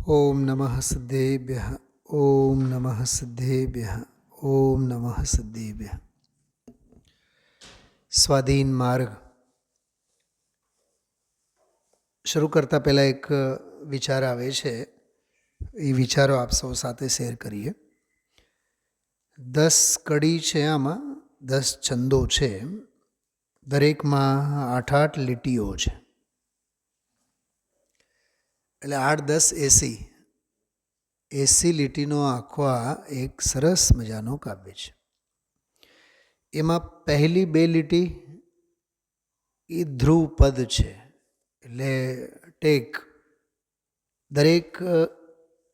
ओम नमः सिद्धेभ्यः। ओम नमः सिद्धेभ्यः। ओम नमः सिद्धेभ्यः। સ્વાધીન માર્ગ શરૂ કરતાં પહેલાં એક વિચાર આવે છે. એ વિચારો આપ સૌ સાથે શેર કરીએ. 10 કડી છે, આમાં 10 છંદો છે, દરેકમાં 8-8 લીટીઓ છે, એટલે 8-10 80 લીટીનો આખો આ એક સરસ મજાનો કાવ્ય છે. એમાં પહેલી 2 લીટી એ ધ્રુવ પદ છે, એટલે ટેક. દરેક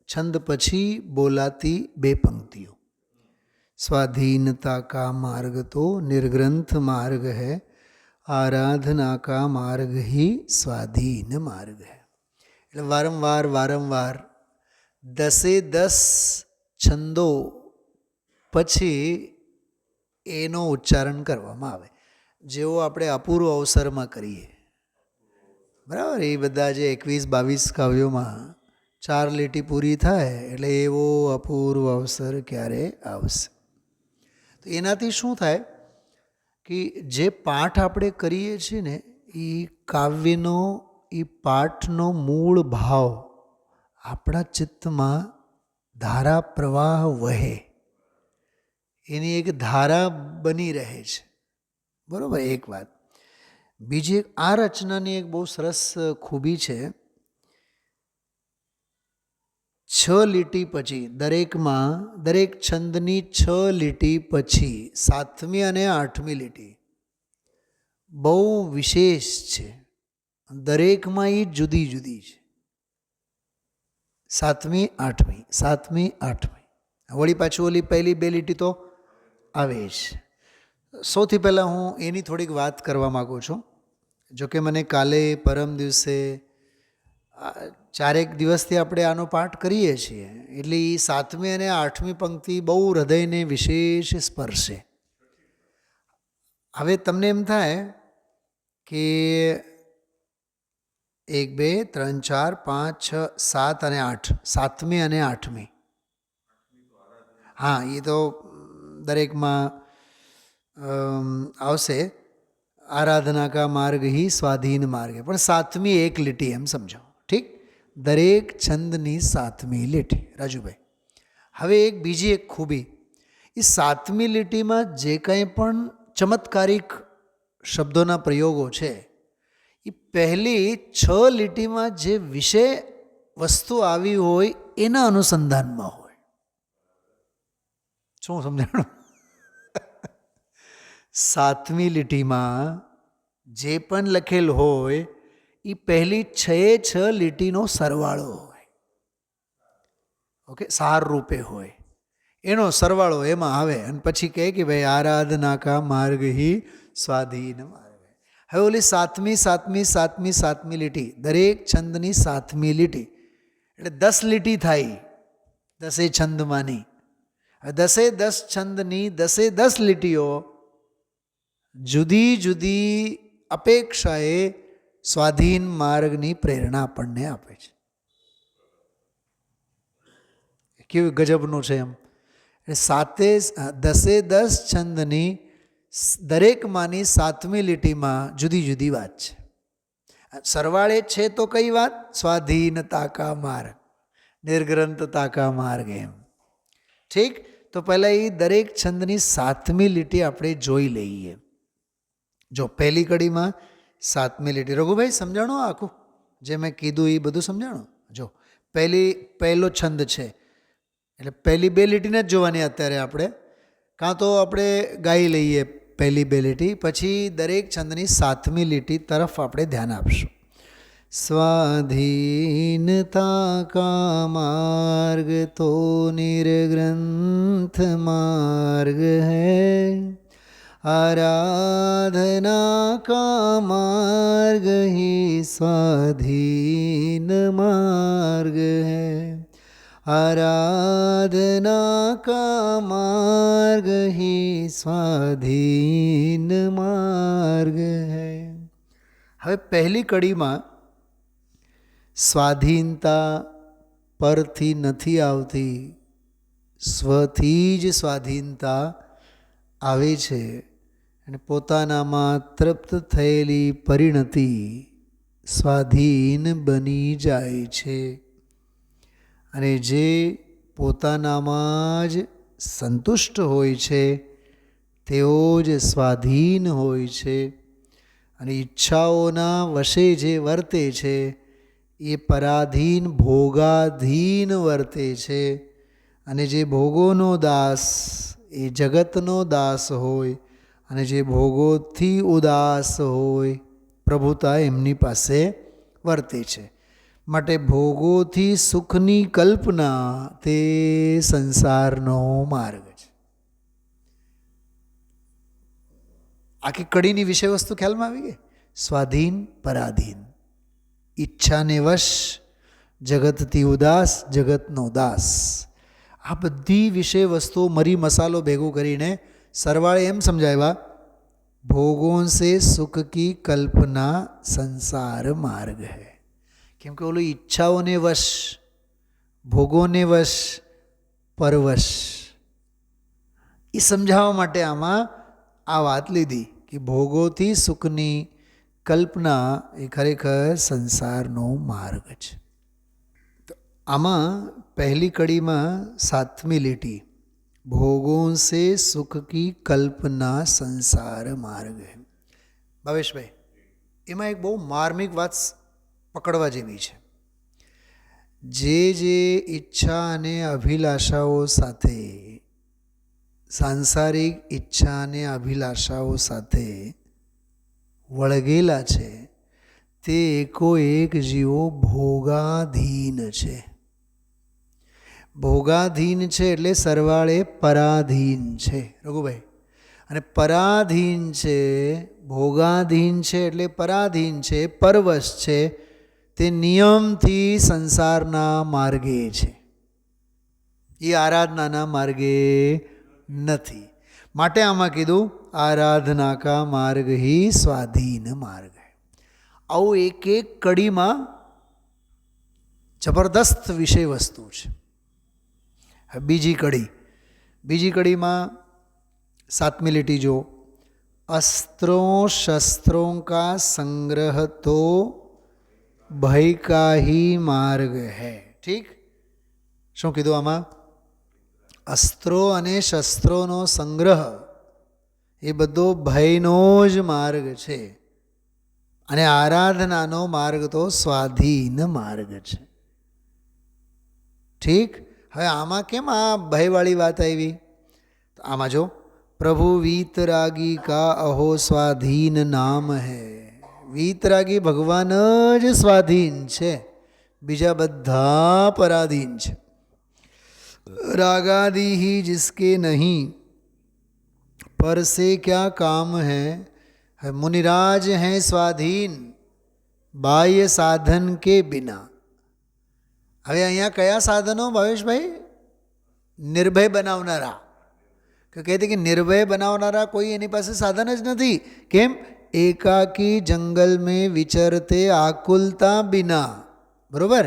છંદ પછી બોલાતી 2 પંક્તિઓ. स्वाधीनता का मार्ग तो निर्ग्रंथ मार्ग है, आराधना का मार्ग ही स्वाधीन मार्ग है. એટલે વારંવાર 10 છંદો પછી એનો ઉચ્ચારણ કરવામાં આવે, જેવો આપણે અપૂર્વ અવસરમાં કરીએ. બરાબર, એ બધા જે 21-22 કાવ્યોમાં 4 લીટી પૂરી થાય એટલે એવો અપૂર્વ અવસર ક્યારે આવશે. તો એનાથી શું થાય કે જે પાઠ આપણે કરીએ છીએ ને, એ કાવ્યનો, એ પાઠનો મૂળ ભાવ આપણા ચિત્તમાં ધારા પ્રવાહ વહે, એની એક ધારા બની રહે છે. બરાબર, એક વાત. બીજી એક આ રચનાની એક બહુ સરસ ખૂબી છે. 6 લીટી પછી દરેક છંદની 6 લીટી પછી 7મી અને 8મી લીટી બહુ વિશેષ છે. દરેકમાં એ જુદી જુદી છે. 7મી 8મી વળી પાછું ઓલી પહેલી 2 લીટી તો આવે જ. સૌથી પહેલાં હું એની થોડીક વાત કરવા માગું છું. જોકે મને કાલે પરમ દિવસે 4 દિવસથી આપણે આનો પાઠ કરીએ છીએ, એટલે એ 7મી અને 8મી પંક્તિ બહુ હૃદયને વિશેષ સ્પર્શે. હવે તમને એમ થાય કે 1 2 3 4 5 6 7 અને 8, 7મી અને 8મી, હા, એ તો દરેકમાં આવશે. આરાધના કા માર્ગ હી સ્વાધીન માર્ગ. પણ 7મી 1 લીટી એમ સમજો. ઠીક, દરેક છંદની 7મી લીટી. રાજુભાઈ, હવે બીજી એક ખૂબી, એ 7મી લીટીમાં જે કંઈ પણ ચમત્કારિક શબ્દોના પ્રયોગો છે, એ પહેલી 6 લીટીમાં જે વિષય વસ્તુ આવી હોય એના અનુસંધાનમાં હોય. શું સમજાણું? 7મી લીટીમાં જે પણ લખેલ હોય એ પહેલી 6 લીટીનો સરવાળો હોય. ઓકે, સાર રૂપે હોય, એનો સરવાળો એમાં આવે અને પછી કહે કે ભાઈ આરાધના કા માર્ગ હી સ્વાધીન માર્ગ. હવે ઓલી 7મી લીટી, દરેક છંદની 7મી લીટી એટલે 10 લીટી થાય 10 છંદમાંની. 10 છંદની 10 લીટીઓ જુદી જુદી અપેક્ષાએ સ્વાધીન માર્ગની પ્રેરણા આપણને આપે છે. કેવું ગજબનું છે એમ. 10 છંદની દરેકમાંની 7મી લીટીમાં જુદી જુદી વાત છે. સરવાળે છે તો કઈ વાત? સ્વાધીનતા કા માર્ગ, નિર્ગ્રંથતા કા માર્ગ એમ. ઠીક, તો પહેલાં એ દરેક છંદની 7મી લીટી આપણે જોઈ લઈએ. જો પહેલી કડીમાં 7મી લીટી, રઘુભાઈ સમજાણો આખું જે મેં કીધું એ બધું સમજાણો? જો પહેલો છંદ છે એટલે પહેલી 2 લીટીને જ જોવાની અત્યારે આપણે, કાં તો આપણે ગાઈ લઈએ પહેલી 2 લીટી, પછી દરેક છંદની 7મી લીટી તરફ આપણે ધ્યાન આપશું. स्वाधीनता का मार्ग तो निर्ग्रंथ मार्ग है, आराधना का मार्ग ही स्वाधीन मार्ग है, आराधना का मार्ग ही स्वाधीन मार्ग है. હવે પહેલી કડીમાં સ્વાધીનતા પરથી નથી આવતી, સ્વથી જ સ્વાધીનતા આવે છે અને પોતાનામાં તૃપ્ત થયેલી પરિણતિ સ્વાધીન બની જાય છે. અને જે પોતાનામાં જ સંતુષ્ટ હોય છે તેઓ જ સ્વાધીન હોય છે. અને ઈચ્છાઓના વશે જે વર્તે છે એ પરાધીન ભોગાધીન વર્તે છે. અને જે ભોગોનો દાસ એ જગતનો દાસ હોય અને જે ભોગોથી ઉદાસ હોય પ્રભુતા એમની પાસે વર્તે છે. માટે ભોગોથી સુખની કલ્પના તે સંસારનો માર્ગ છે. આખી કડીની વિષય વસ્તુ ખ્યાલમાં આવી ગઈ. સ્વાધીન પરાધીન, ઈચ્છાને વશ, જગતથી ઉદાસ, જગતનો દાસ. આ બધી વિષય વસ્તુઓ મરી મસાલો ભેગું કરીને સરવાળે એમ સમજાવ્યા, ભોગોं से सुख की कल्पना संसार मार्ग है. કેમ કે ઓલું ઈચ્છાઓને વશ, ભોગોને વશ, પરવશ, એ સમજાવવા માટે આમાં આ વાત લીધી કે ભોગોથી સુખની કલ્પના એ ખરેખર સંસારનો માર્ગ છે. તો આમાં પહેલી કડીમાં 7મી લીટી, ભોગોं से सुख की कल्पना संसार मार्ग है. ભાવેશભાઈ, એમાં એક બહુ માર્મિક વાત પકડવા જેવી છે. જે ઈચ્છા અને અભિલાષાઓ સાથે, સાંસારિક ઈચ્છા અને અભિલાષાઓ સાથે વળગેલા છે તે એકોએક જીવો ભોગાધીન છે. ભોગાધીન છે એટલે સરવાળે પરાધીન છે રઘુભાઈ. અને પરાધીન છે, ભોગાધીન છે એટલે પરાધીન છે, પરવશ છે, તે નિયમથી સંસારના માર્ગે છે, એ આરાધનાના માર્ગે નથી. માટે આમાં કીધું આરાધના કા માર્ગ હી સ્વાધીન માર્ગ હૈ. આવું એક એક કડીમાં જબરદસ્ત વિષય વસ્તુ છે. બીજી કડીમાં 7મી લીટી જો, अस्त्रों शस्त्रों का संग्रह तो भय का ही मार्ग है. ઠીક, શું કીધું આમાં? અસ્ત્રો અને શસ્ત્રોનો સંગ્રહ એ બધો ભયનો જ માર્ગ છે. અને આરાધનાનો માર્ગ તો સ્વાધીન માર્ગ છે. ઠીક, હવે આમાં કેમ આ ભયવાળી વાત આવી? તો આમાં જો, પ્રભુ વીતરાગી કા અહો સ્વાધીન નામ હૈ. વીતરાગી ભગવાન જ સ્વાધીન છે, બીજા બધા પરાધીન છે. रागादि ही जिसके नहीं, पर से क्या काम है. मुनिराज हैं स्वाधीन बाह्य साधन के बिना. હવે અહીંયા કયા સાધનો ભાવેશભાઈ? નિર્ભય બનાવનારા. કહેતી કે નિર્ભય બનાવનારા કોઈ એની પાસે સાધન જ નથી. કેમ? એકાકી જંગલ મેં વિચરતે આકુલતા બિના. બરોબર.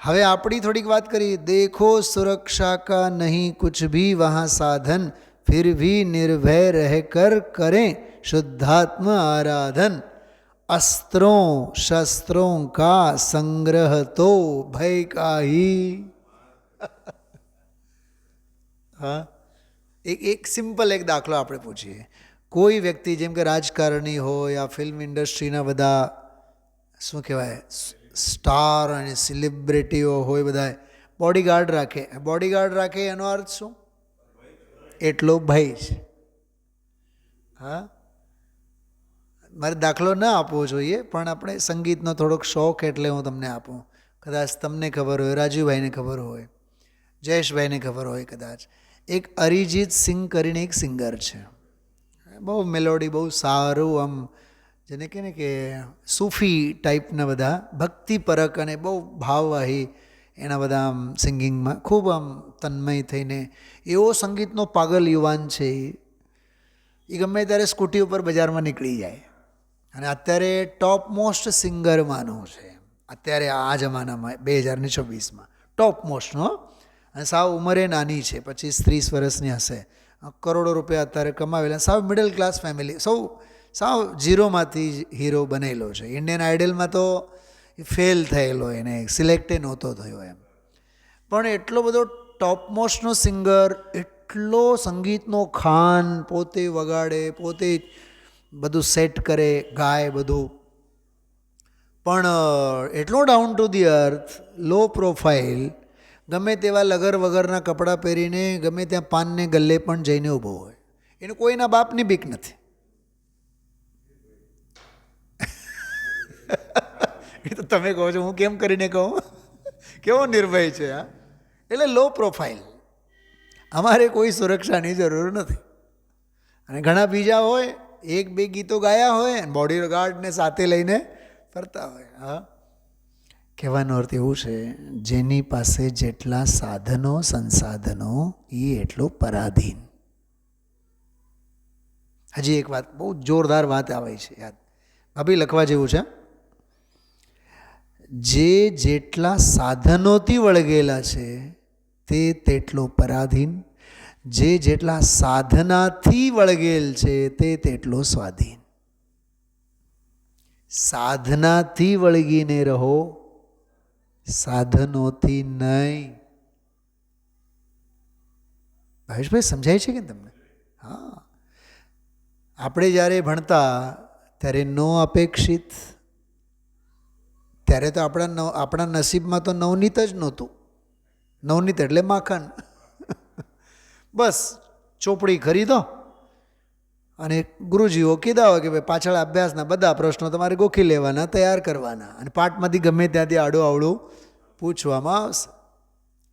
હવે આપણી થોડીક વાત કરીએ. દેખો સુરક્ષા કા નહીં કુછ ભી વહાં સાધન, फिर भी निर्भय रहकर करें शुद्धात्म आराधन. अस्त्रों शस्त्रों का संग्रह तो भय का ही. હા, એક સિમ્પલ એક દાખલો આપણે પૂછીએ. કોઈ વ્યક્તિ જેમ કે રાજકારણી હોય, આ ફિલ્મ ઇન્ડસ્ટ્રીના બધા શું કહેવાય સ્ટાર અને સેલિબ્રિટીઓ હોય, બધા બોડીગાર્ડ રાખે. બોડીગાર્ડ રાખે એનો અર્થ શું? એટલો ભય છે. હા, મારે દાખલો ના આપવો જોઈએ, પણ આપણે સંગીતનો થોડોક શોખ એટલે હું તમને આપું. કદાચ તમને ખબર હોય, રાજુભાઈને ખબર હોય, જયેશભાઈને ખબર હોય કદાચ. એક અરિજીત સિંહ કરીને એક સિંગર છે. બહુ મેલોડી, બહુ સારું, આમ જેને કહે ને કે સૂફી ટાઈપના બધા ભક્તિપરક અને બહુ ભાવવાહી એના બધા આમ સિંગિંગમાં ખૂબ આમ તન્મય થઈને એવો સંગીતનો પાગલ યુવાન છે. એ ગમે ત્યારે સ્કૂટી ઉપર બજારમાં નીકળી જાય અને અત્યારે ટોપ મોસ્ટ સિંગર માનો છે. અત્યારે આ જમાનામાં 2026માં ટોપ મોસ્ટનો. અને સાવ ઉંમરે નાની છે, 25-30 વર્ષની હશે, કરોડો રૂપિયા અત્યારે કમાવેલા, સાવ મિડલ ક્લાસ ફેમિલી, સાવ ઝીરોમાંથી હીરો બનેલો છે. ઇન્ડિયન આઇડલમાં તો ફેલ થયેલો, એને સિલેક્ટે નહોતો થયો એમ. પણ એટલો બધો ટોપ મોસ્ટનો સિંગર, એટલો સંગીતનો ખાન, પોતે વગાડે, પોતે બધું સેટ કરે, ગાય બધું, પણ એટલો down to the earth, low profile, ગમે તેવા લગર વગરના કપડાં પહેરીને ગમે ત્યાં પાનને ગલ્લે પણ જઈને ઊભો હોય. એને કોઈના બાપની બીક નથી. એ તો તમે કહો છો, હું કેમ કરીને કહું, કેવો નિર્ભય છે આ. એટલે લો પ્રોફાઇલ, અમારે કોઈ સુરક્ષાની જરૂર નથી. અને ઘણા બીજા હોય, 1-2 ગીતો ગાયા હોય અને બોડી ગાર્ડને સાથે લઈને ફરતા હોય. હા, કહેવાનો અર્થ એવું છે, જેની પાસે જેટલા સાધનો સંસાધનો એ એટલો પરાધીન. હજી એક વાત, બહુ જોરદાર વાત આવે છે યાદ, ભાભી લખવા જેવું છે. જે જેટલા સાધનોથી વળગેલા છે તે તેટલો પરાધીન, જે જેટલા સાધનાથી વળગેલ છે તે તેટલો સ્વાધીન. સાધનાથી વળગીને રહો, સાધનોથી નહીં. ભાવેશભાઈ સમજાય છે કે તમને? હા, આપણે જ્યારે ભણતા ત્યારે નો અપેક્ષિત, ત્યારે તો આપણા નસીબમાં તો નવનીત જ નહોતું. નવનીત એટલે માખણ. બસ ચોપડી ખરીદો અને ગુરુજીઓ કીધા હોય કે ભાઈ પાછળ અભ્યાસના બધા પ્રશ્નો તમારે ગોખી લેવાના, તૈયાર કરવાના, અને પાઠમાંથી ગમે ત્યાંથી આડું આવડું પૂછવામાં આવશે.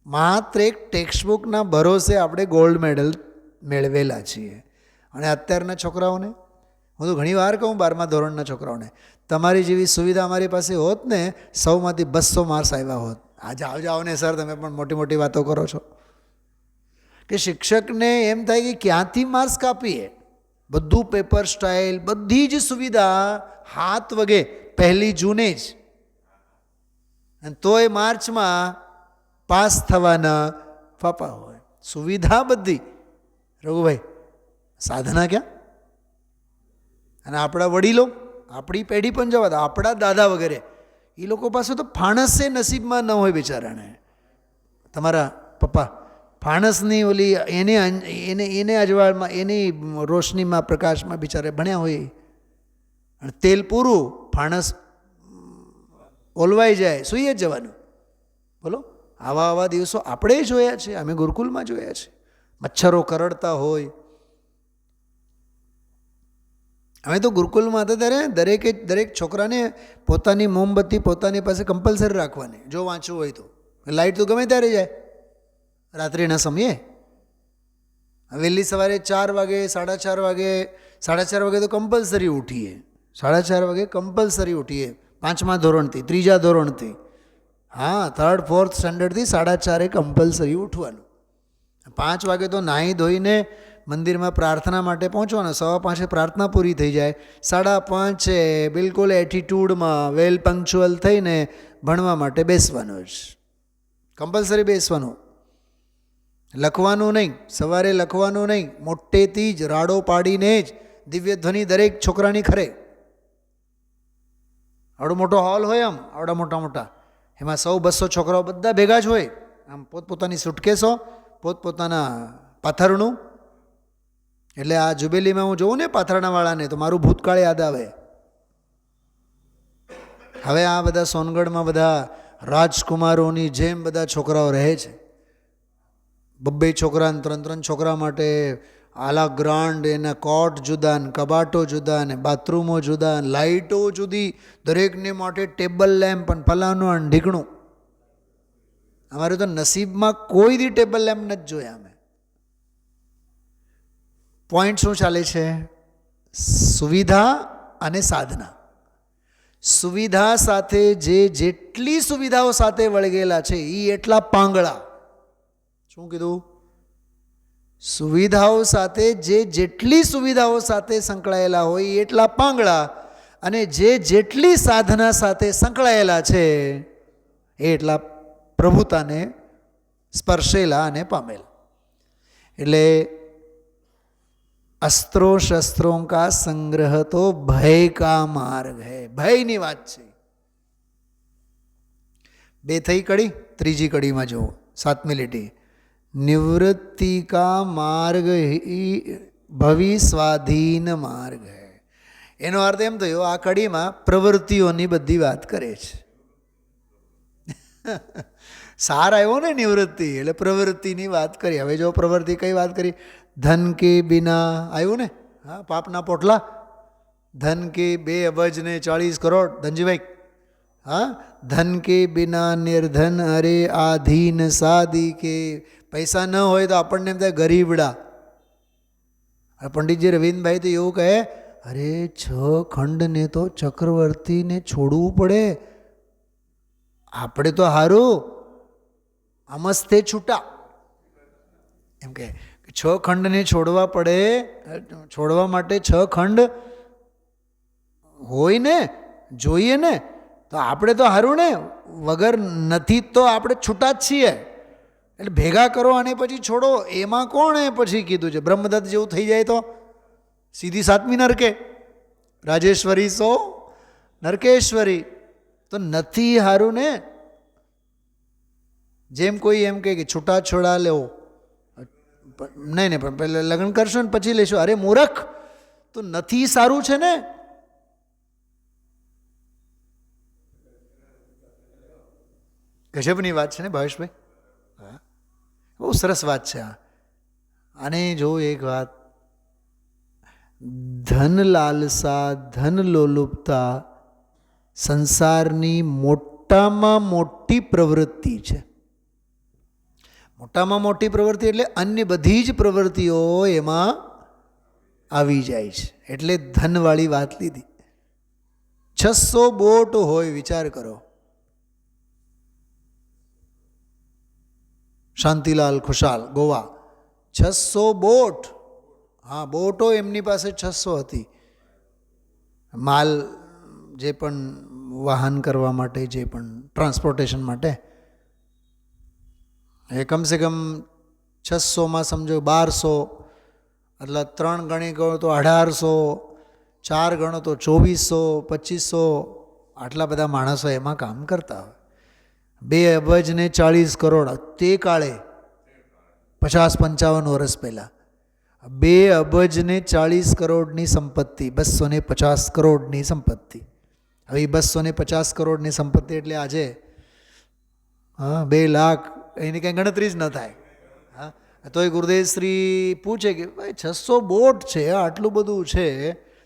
માત્ર એક ટેક્સ્ટબુકના ભરોસે આપણે ગોલ્ડ મેડલ મેળવેલા છીએ. અને અત્યારના છોકરાઓને, હું તો ઘણી વાર કહું 12મા ધોરણના છોકરાઓને, તમારી જેવી સુવિધા અમારી પાસે હોત ને, 100માંથી 200 માર્ક્સ આવ્યા હોત. આ જાઓ ને સર, તમે પણ મોટી મોટી વાતો કરો છો. કે શિક્ષકને એમ થાય કે ક્યાંથી માર્ક્સ કાપીએ, બધું પેપર સ્ટાઇલ, બધી જ સુવિધા હાથ વગે 1 જૂને જ, અને તોય માર્ચમાં પાસ થવાના ફાફા હોય. સુવિધા બધી, રઘુભાઈ, સાધના ક્યાં? અને આપણા વડીલો, આપણી પેઢી પણ જવા દો, આપણા દાદા વગેરે, એ લોકો પાસે તો ફાણસે નસીબમાં ન હોય બિચારાને. તમારા પપ્પા ફાણસની ઓલી એને અજવાળમાં, એની રોશનીમાં, પ્રકાશમાં બિચારે ભણ્યા હોય, અને તેલ પૂરું, ફાણસ ઓલવાઈ જાય, સૂઈ જ જવાનું. બોલો, આવા દિવસો આપણે જોયા છે, અમે ગુરુકુલમાં જોયા છે. મચ્છરો કરડતા હોય. અમે તો ગુરુકુલમાં હતા ત્યારે દરેક છોકરાને પોતાની મોમબત્તી પોતાની પાસે કમ્પલસરી રાખવાની, જો વાંચવું હોય તો. લાઇટ તો ગમે ત્યારે જાય રાત્રિના સમયે. વહેલી સવારે 4 વાગે, 4:30 વાગે, 4:30 વાગે તો કમ્પલસરી ઉઠીએ. 4:30 વાગે કમ્પલસરી ઉઠીએ, 5મા ધોરણથી, 3જા ધોરણથી. હા, 3rd 4th સ્ટાન્ડર્ડથી 4:30 કમ્પલસરી ઉઠવાનું. 5 વાગે તો નાહી ધોઈને મંદિરમાં પ્રાર્થના માટે પહોંચવાનું. 5:15 પ્રાર્થના પૂરી થઈ જાય. 5:30 બિલકુલ એટીટ્યૂડમાં વેલ પંક્ચ્યુઅલ થઈને ભણવા માટે બેસવાનું જ, કમ્પલસરી બેસવાનું. લખવાનું નહીં, સવારે લખવાનું નહીં, મોટેથી જ રાડો પાડીને જ દિવ્ય ધ્વનિ દરેક છોકરાની ખરે. આવડો મોટો હોલ હોય, આમ આવડા મોટા, એમાં 100-200 છોકરાઓ બધા ભેગા જ હોય, આમ પોતપોતાની સુટકેસો, પોતપોતાના પાથરણું. એટલે આ જુબેલીમાં હું જોઉં ને પાથરણાવાળાને, તો મારું ભૂતકાળ યાદ આવે. હવે આ બધા સોનગઢમાં બધા રાજકુમારોની જેમ બધા છોકરાઓ રહે છે. 2 છોકરા, 3 છોકરા માટે આલા ગ્રાન્ડ, એના કોટ જુદા, ને કબાટો જુદા, ને બાથરૂમો જુદા, લાઇટો જુદી, દરેકને માટે ટેબલ લેમ્પ, અને ફલાણું અને ઢીકણું. અમારે તો નસીબમાં કોઈ દી ટેબલ લેમ્પ નથી જોયા અમે. પોઈન્ટ શું ચાલે છે? સુવિધા અને સાધના. સુવિધા સાથે જેટલી સુવિધાઓ સાથે વળગેલા છે એ એટલા પાંગળા. શું કીધું? સુવિધાઓ સાથે જેટલી સુવિધાઓ સાથે સંકળાયેલા હોય એ એટલા પાંગળા, અને જેટલી સાધના સાથે સંકળાયેલા છે એ એટલા પ્રભુતાને સ્પર્શેલા અને પામેલા. એટલે अस्त्रो शस्त्रों का संग्रह तो भय का मार्ग है. ભયની વાત છે. બે થઈ કડી, ત્રીજી કડીમાં જુઓ 7મી લીટી. નિવૃત્તિ કા માર્ગ ભવિ સ્વાધીન માર્ગ હૈ. એનો અર્થ એમ થયો આ કડીમાં પ્રવૃત્તિઓની બધી વાત કરે છે. સાર આવ્યો ને નિવૃત્તિ એટલે પ્રવૃત્તિની વાત કરી. હવે જો પ્રવૃત્તિ કઈ વાત કરી? ધન કે બિના આવ્યું ને, હા, પાપના પોટલા. ધન કે 2 અબજ ને 40 કરોડ ધનજીભાઈ. હા, ધન કે બિના નિર્ધન અરે આધીન સાદી કે. પૈસા ન હોય તો આપણને એમ થાય ગરીબડા. પંડિતજી રવિન્દભાઈ તો એવું કહે, અરે 6 ખંડને તો ચક્રવર્તીને છોડવું પડે, આપણે તો હારું આમસ્તે છૂટા. એમ કે 6 ખંડને છોડવા પડે, છોડવા માટે 6 ખંડ હોય ને, જોઈએ ને, તો આપણે તો હારું ને, વગર નથી તો આપણે છૂટા જ છીએ. એટલે ભેગા કરો અને પછી છોડો. એમાં કોણે પછી કીધું છે બ્રહ્મદત્ત જેવું થઈ જાય તો સીધી 7મી નરકે. રાજેશ્વરી સો નરકેશ્વરી. તો નથી હારું ને. જેમ કોઈ એમ કે છૂટા છોડા લેવો, નહીં પણ પહેલાં લગ્ન કરશો ને પછી લેશો. અરે મૂર્ખ, તો નથી સારું છે ને. ગજબની વાત છે ને ભાવેશભાઈ. હા, બહુ સરસ વાત છે આ. અને જો એક વાત, ધન લાલસા, ધન લોલુપતા સંસારની મોટામાં મોટી પ્રવૃત્તિ છે. મોટામાં મોટી પ્રવૃત્તિ એટલે અન્ય બધી જ પ્રવૃત્તિઓ એમાં આવી જાય છે. એટલે ધનવાળી વાત લીધી. 600 બોટ હોય, વિચાર કરો. શાંતિલાલ ખુશાલ, ગોવા. 600 બોટ. હા, બોટો એમની પાસે 600 હતી. માલ જે પણ વાહન કરવા માટે, જે પણ ટ્રાન્સપોર્ટેશન માટે. એ કમસે કમ 600માં સમજો 1200, એટલે 3 ગણી ગણો તો 1800, 4 ગણો તો 2400, 2500. આટલા બધા માણસો એમાં કામ કરતા હોય. 2 અબજ ને 40 કરોડ તે કાળે 50-55 વર્ષ પહેલાં 2 અબજ ને 40 કરોડની સંપત્તિ, 250 કરોડની સંપત્તિ. હવે 250 કરોડની સંપત્તિ એટલે આજે 2 લાખ, એની કંઈ ગણતરી જ ન થાય. હા, તોય ગુરુદેવશ્રી પૂછે કે ભાઈ 600 બોટ છે, આટલું બધું છે,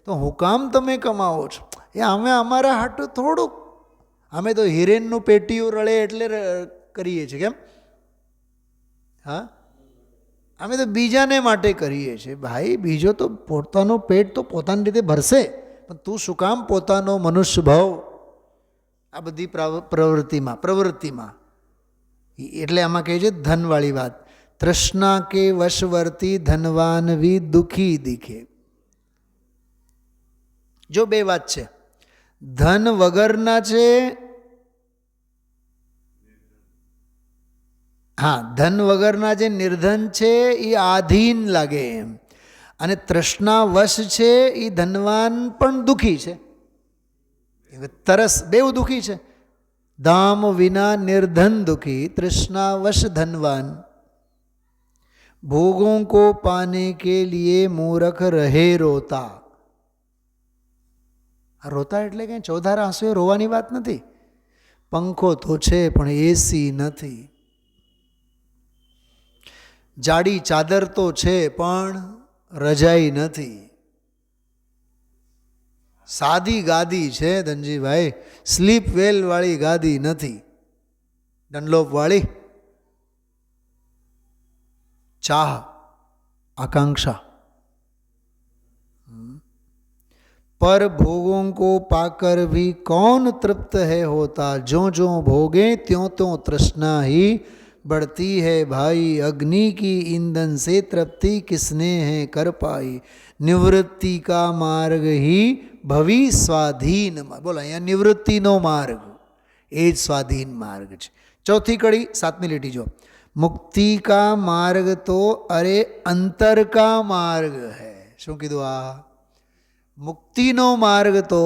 તો હું કામ તમે કમાવો છો? એ અમે અમારા હાટું થોડુંક, અમે તો હિરેનનું પેટીયું રળે એટલે કરીએ છીએ. કેમ? હા, અમે તો બીજાને માટે કરીએ છીએ. ભાઈ, બીજો તો પોતાનું પેટ તો પોતાની રીતે ભરશે, પણ તું શું કામ પોતાનો મનુષ્ય ભાવ આ બધી પ્રવૃત્તિમાં. એટલે આમાં કહે છે ધનવાળી વાત. તૃષ્ણા કે વશવર્તી ધનવાન વી દુઃખી દીખે. જો 2 વાત છે. ધન વગરના છે, હા, ધન વગરના જે નિર્ધન છે એ આધીન લાગે એમ, અને તૃષ્ણા વશ છે એ ધનવાન પણ દુઃખી છે. તરસ, બેઉ દુઃખી છે. धाम विना निर्धन दुखी, तृष्णा वश धनवान, भोगों को पाने के लिए मूर्ख रहे रोता. રોતા એટલે કે ચોધાર આંસુએ રોવાની વાત નથી. પંખો તો છે પણ એસી નથી. જાડી ચાદર તો છે પણ રજાઈ નથી. સાદી ગાદી છે ધનજીભાઈ, સ્લીપ વેલ વાળી ગાદી નથી, ડનલોપ વાળી. ચાહ, आकांक्षा, पर भोगों को पाकर भी कौन तृप्त है होता, जो जो भोगे त्यों त्यों तृष्णा ही बढ़ती है भाई, अग्नि की ईंधन से तृप्ति किसने है कर पाई, निवृत्ति का मार्ग ही भवी स्वाधीन. बोला, અહીંયા નિવૃત્તિનો માર્ગ એ જ સ્વાધીન માર્ગ છે. चौथी कड़ी 7મી લીટી जो, मुक्ति का मार्ग तो अरे अंतर का मार्ग है। શું કીધું? આ મુક્તિનો માર્ગ તો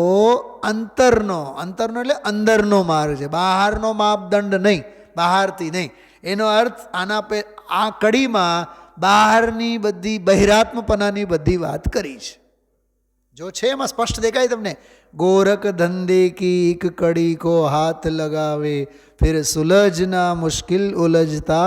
અંતરનો એટલે અંદરનો માર્ગ છે, બહારનો માપદંડ નહીં, બહારથી નહીં. એનો અર્થ આના પે આ કડીમાં બહારની બધી બહિરાત્મપનાની બધી વાત કરી છે. જો છે એમાં સ્પષ્ટ દેખાય તમને. गोरख धंधे की एक कड़ी को हाथ लगावे, फिर सुलझना मुश्किल उलझता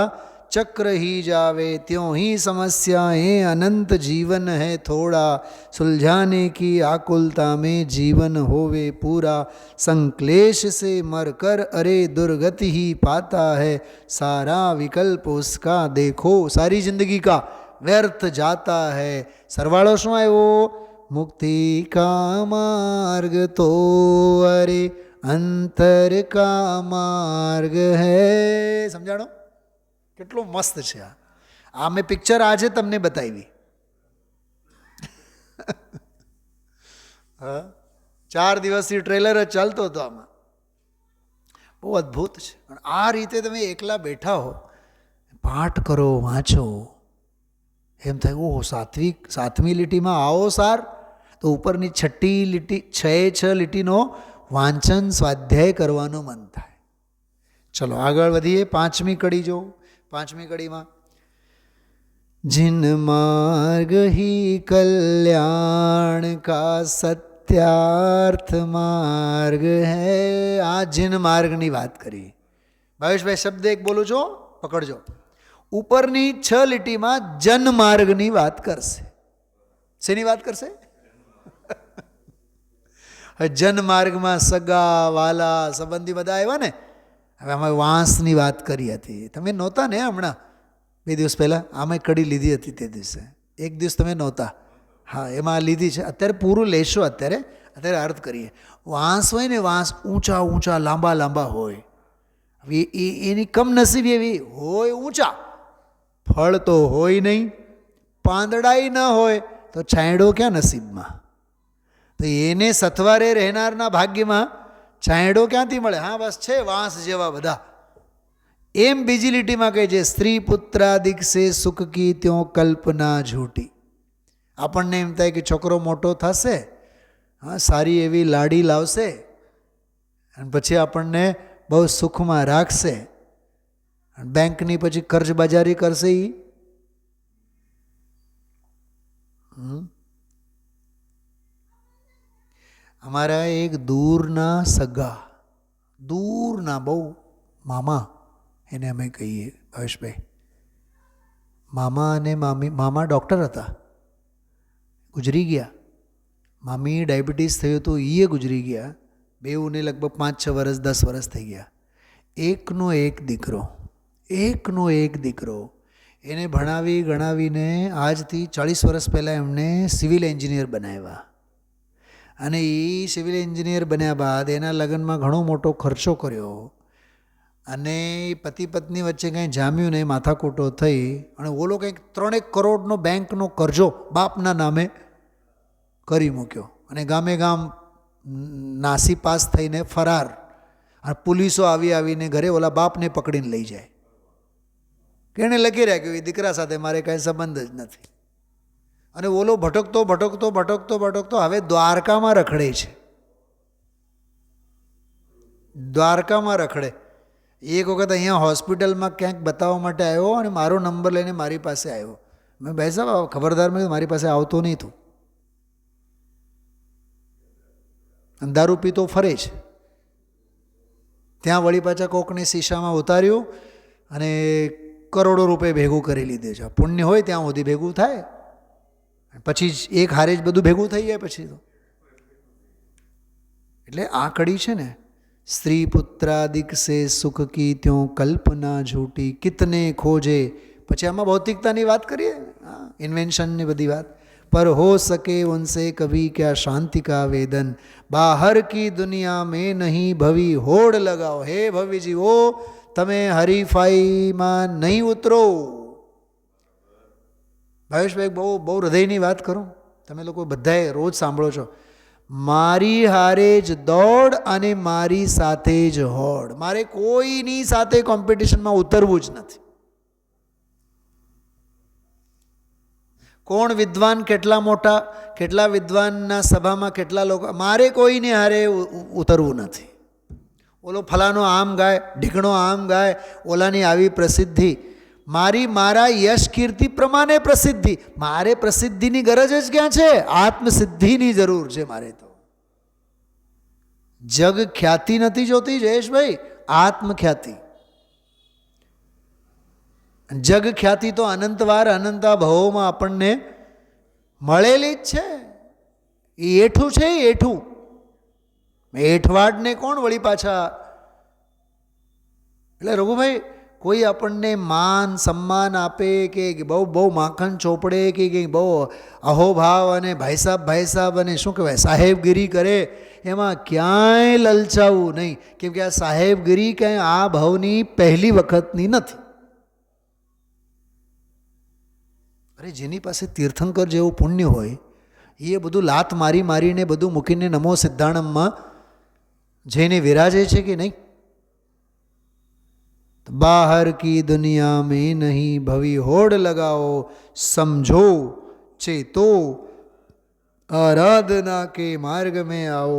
चक्र ही जावे, त्यों ही समस्याएं अनंत जीवन है थोड़ा, सुलझाने की आकुलता में जीवन होवे पूरा, संक्लेश से मरकर अरे दुर्गति ही पाता है, सारा विकल्प उसका देखो सारी जिंदगी का व्यर्थ जाता है. सरवाળો શું આવ્યો? मुक्ति का मार्ग तो अरे अंतर का मार्ग है. સમજાણો? કેટલું મસ્ત છે આ. મેં પિક્ચર આજે તમને બતાવી. 4 દિવસથી ટ્રેલર જ ચાલતો હતો આમાં. બહુ અદ્ભુત છે. આ રીતે તમે એકલા બેઠા હો, પાઠ કરો, વાંચો, એમ થાય ઓહો 7મી લીટીમાં આવો સાર. તો ઉપરની 6ઠી લીટી 6 લીટીનો વાંચન સ્વાધ્યાય કરવાનું મન થાય. ચલો આગળ વધીએ. 5મી કડી જો. 5મી કડીમાં जिन मार्ग ही कल्याण का सत्यार्थ मार्ग है. આ जिन માર્ગની વાત કરી. ભાવેશભાઈ શબ્દ એક બોલું છો, પકડજો. ઉપરની 6 લીટીમાં જન માર્ગની વાત કરશે. શેની વાત કરશે? જન માર્ગમાં સગા વાલા સંબંધી બધા આવ્યા ને. હવે અમે વાંસની વાત કરી હતી, તમે નહોતા ને હમણાં 2 દિવસ પહેલાં. આમે કડી લીધી હતી તે દિવસે. એક દિવસ તમે નહોતા. હા, એમાં લીધી છે. અત્યારે પૂરું લેશો. અત્યારે અર્થ કરીએ. વાંસ હોય ને, વાંસ ઊંચા ઊંચા લાંબા લાંબા હોય. હવે એની કમનસીબી એવી હોય ઊંચા, ફળ તો હોય નહીં, પાંદડાઈ ન હોય, તો છાંયડો ક્યાં નસીબમાં? તો એને સથવારે રહેનારના ભાગ્યમાં છાંયડો ક્યાંથી મળે? હા બસ છે વાંસ જેવા બધા. એમ બીજી લીટીમાં કહે છે, સ્ત્રી પુત્રાદિક સે સુખ કી ત્યોં કલ્પના ઝૂટી. આપણને એમ થાય કે છોકરો મોટો થશે, હા સારી એવી લાડી લાવશે, અને પછી આપણને બહુ સુખમાં રાખશે, બેંકની પછી કર્જબજારી કરશે. અમારા એક દૂરના સગા, દૂરના બહુ મામા એને અમે કહીએ ભાવેશભાઈ, મામા અને મામી. મામા ડૉક્ટર હતા, ગુજરી ગયા. મામી ડાયાબિટીસ થયું હતું, એ ગુજરી ગયા. બેઉને લગભગ 5-6 વર્ષ 10 વર્ષ થઈ ગયા. એકનો એક દીકરો એને ભણાવી ગણાવીને આજથી 40 વર્ષ પહેલાં એમને સિવિલ એન્જિનિયર બનાવ્યા. અને એ સિવિલ એન્જિનિયર બન્યા બાદ એના લગ્નમાં ઘણો મોટો ખર્ચો કર્યો, અને પતિ પત્ની વચ્ચે કંઈ જામ્યું નહીં, માથાકૂટો થઈ, અને ઓલો કંઈક 3-1 કરોડનો બેંકનો કરજો બાપના નામે કરી મૂક્યો, અને ગામે ગામ નાસી પાસ થઈને ફરાર. અને પોલીસો આવીને ઘરે ઓલા બાપને પકડીને લઈ જાય કે એણે લખી રાખ્યું એ દીકરા સાથે મારે કાંઈ સંબંધ જ નથી. અને ઓલો ભટકતો હવે દ્વારકામાં રખડે છે. દ્વારકામાં રખડે. એક વખત અહીંયા હોસ્પિટલમાં ક્યાંક બતાવવા માટે આવ્યો, અને મારો નંબર લઈને મારી પાસે આવ્યો. મેં ભાઈ સાહેબ ખબરદાર, મેં મારી પાસે આવતો નહીં તું. દારૂ પીતો ફરે છે. ત્યાં વળી પાછા કોકને શીશામાં ઉતાર્યું અને કરોડો રૂપિયા ભેગું કરી લીધે છે. પુણ્ય હોય ત્યાં સુધી ભેગું થાય, પછી જ એક હારે જ બધું ભેગું થઈ જાય પછી તો. એટલે આ કડી છે ને, સ્ત્રી પુત્રાદિક સે સુખ કી ત્યોં કલ્પના ઝૂટી, કિતને ખોજે. પછી આમાં ભૌતિકતાની વાત કરીએ, ઇન્વેન્શનની બધી વાત. પર હો સકે ઉનસે કભી ક્યા શાંતિ કા વેદન, બાહર કી દુનિયા મેં નહીં ભવી હોડ લગાઓ. હે ભવિજીઓ, તમે હરીફાઈમાં નહીં ઉતરો. ભાવેશભાઈ બહુ હૃદયની વાત કરું, તમે લોકો બધાએ રોજ સાંભળો છો. મારી હારે જ દોડ અને મારી સાથે જ હોડ. મારે કોઈની સાથે કોમ્પિટિશનમાં ઉતરવું જ નથી. કોણ વિદ્વાન, કેટલા મોટા, કેટલા વિદ્વાનના સભામાં કેટલા લોકો, મારે કોઈને હારે ઉતરવું નથી. ઓલો ફલાનો આમ ગાય, ઢીકણો આમ ગાય, ઓલાની આવી પ્રસિદ્ધિ, મારા યશ કીર્તિ પ્રમાણે પ્રસિદ્ધિ. મારે પ્રસિદ્ધિની ગરજ જ ક્યાં છે? આત્મસિદ્ધિની જરૂર છે મારે તો. જગ ખ્યાતિ નથી જોતી જયેશભાઈ, આત્મખ્યાતિ. જગ ખ્યાતિ તો અનંતવાર અનંતા ભવોમાં આપણને મળેલી જ છે. એ એઠું છે, એઠું. એઠવાડને કોણ વળી પાછા. એટલે રઘુભાઈ, કોઈ આપણને માન સન્માન આપે કે બહુ બહુ માખણ ચોપડે કે બહુ અહોભાવ અને ભાઈ સાહેબ અને શું કહેવાય સાહેબગીરી કરે, એમાં ક્યાંય લલચાવું નહીં. કેમ કે આ સાહેબગીરી ક્યાંય આ ભાવની પહેલી વખતની નથી. અરે જેની પાસે તીર્થંકર જેવું પુણ્ય હોય એ બધું લાત મારીને બધું મૂકીને નમો સિદ્ધાણમમાં જઈને વિરાજે છે કે નહીં? बाहर की दुनिया में नहीं भवी होड़ लगाओ, समझो चेतो आराधना के मार्ग में आओ.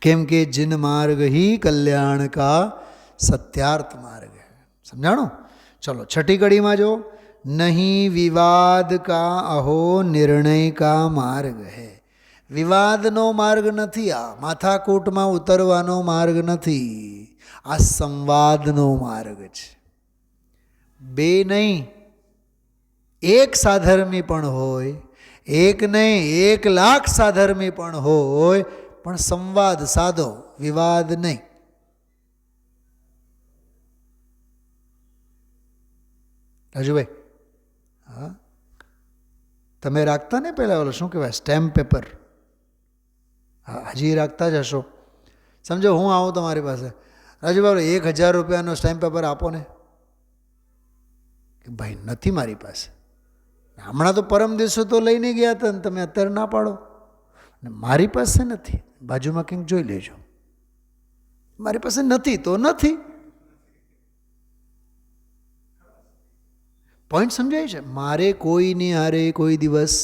केम के जिन मार्ग ही कल्याण का सत्यार्थ मार्ग है. समझाणो? चलो छठी कड़ी में जो नहीं विवाद का अहो निर्णय का मार्ग है. વિવાદનો માર્ગ નથી, આ માથાકૂટમાં ઉતરવાનો માર્ગ નથી, આ સંવાદનો માર્ગ છે. બે નહીં, એક સાધર્મી પણ હોય, એક નહીં 1,00,000 સાધર્મી પણ હોય, પણ સંવાદ સાધો, વિવાદ નહીં. રાજુભાઈ, હા, તમે રાખતા ને પહેલાં ઓલો શું કહેવાય સ્ટેમ્પ પેપર? હા, હજી રાખતા જ હશો. સમજો હું આવું તમારી પાસે, રાજુભાઈ 1,000 રૂપિયાનો સ્ટેમ્પ પેપર આપો ને. કે ભાઈ નથી મારી પાસે. હમણાં તો પરમ દિવસો તો લઈને ગયા હતા ને તમે અત્યારે ના પાડો. ને મારી પાસે નથી, બાજુમાં કંઈક જોઈ લેજો. મારી પાસે નથી તો નથી. પોઈન્ટ સમજાય છે? મારે કોઈની હારે કોઈ દિવસ,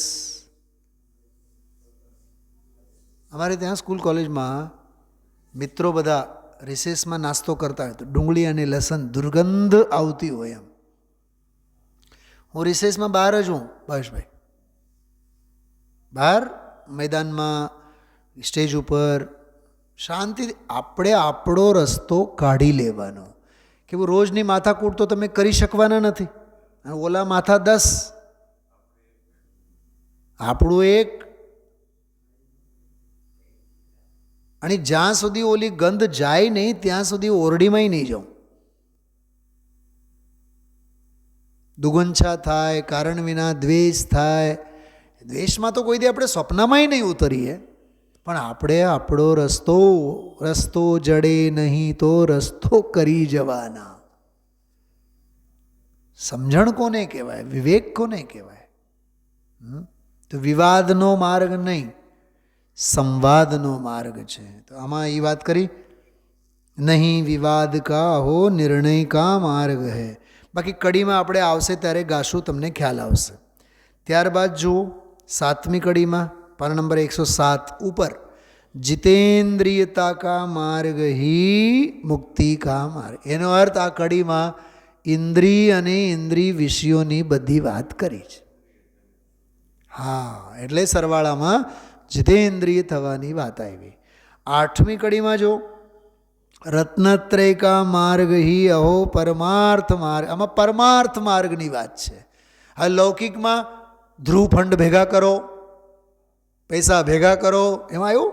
અમારે ત્યાં સ્કૂલ કોલેજમાં મિત્રો બધા રિસેસમાં નાસ્તો કરતા હોય તો ડુંગળી અને લસણ દુર્ગંધ આવતી હોય એમ. હું રિસેસમાં બહાર જ હું ભાવેશભાઈ, બહાર મેદાનમાં સ્ટેજ ઉપર શાંતિથી આપણે આપણો રસ્તો કાઢી લેવાનો. કે રોજની માથાકૂટ તો તમે કરી શકવાના નથી, અને ઓલા માથા 10, આપણું એક. અને જ્યાં સુધી ઓલી ગંધ જાય નહીં ત્યાં સુધી ઓરડીમાંય નહીં જાઉં. દુગંછા થાય, કારણ વિના દ્વેષ થાય. દ્વેષમાં તો કોઈ દી આપણે સ્વપ્નમાંય નહીં ઉતરીએ, પણ આપણે આપણો રસ્તો જડે નહીં તો રસ્તો કરી જવાના. સમજણ કોને કહેવાય? વિવેક કોને કહેવાય? તો વિવાદનો માર્ગ નહીં, સંવાદનો માર્ગ છે. તો આમાં એ વાત કરી, નહીં વિવાદ કા હો નિર્ણય કા માર્ગ હૈ. બાકી કડીમાં આપણે આવશે ત્યારે ગાશું, તમને ખ્યાલ આવશે. ત્યારબાદ જુઓ 7મી કડીમાં પાના નંબર 107 ઉપર, જીતેન્દ્રિયતા કા માર્ગ હી મુક્તિ કા માર્ગ. એનો અર્થ આ કડીમાં ઇન્દ્રિય અને ઇન્દ્રિય વિષયોની બધી વાત કરી છે. હા, એટલે સરવાળામાં જીતેન્દ્રિય થવાની વાત આવી. 8મી કડીમાં જો રત્નત્રય કા માર્ગ હી અહો પરમાર્થ માર્ગ. આમાં પરમાર્થ માર્ગની વાત છે. હવે લૌકિકમાં ધ્રુવ ફંડ ભેગા કરો, પૈસા ભેગા કરો, એમાં આવ્યું